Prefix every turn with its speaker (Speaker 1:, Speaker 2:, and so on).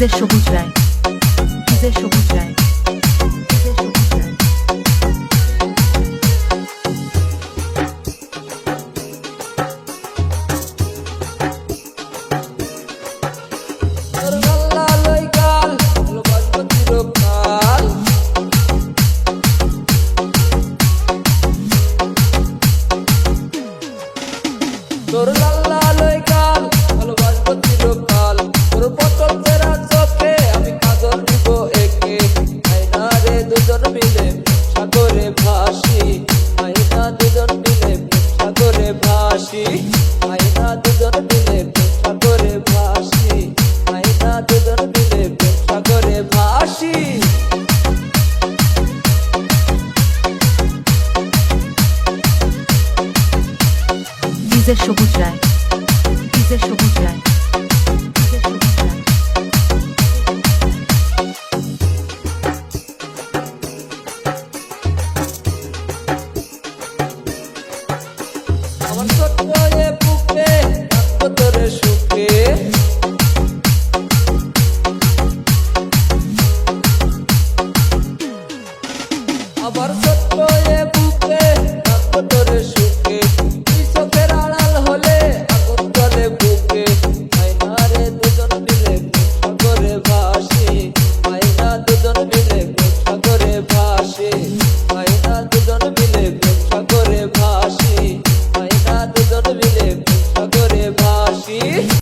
Speaker 1: DJ সবুজ রায়, DJ সবুজ রায়, DJ সবুজ রায়।
Speaker 2: তোর লাল্লা লই গাল ভালোবাসবো চিরকাল, তোর পটল তেরা চোখে আমি কাজল দিব একে। আইনা রে দুজন মিলে সাগরে ভাসি, আইনা দুজন মিলে সাগরে ভাসি, আইনা দুজন মিলে সাগরে ভাসি, আইনা দুজন মিলে সাগরে ভাসি।
Speaker 1: ডিজে সবুজ রায়, ডিজে সবুজ রায়, ডিজে সবুজ রায়।
Speaker 2: আমার ছোট্ট এ বুকে রাখবো তোরে সুখে, আমার ছোট্ট এ বুকে রাখবো তোরে সুখে।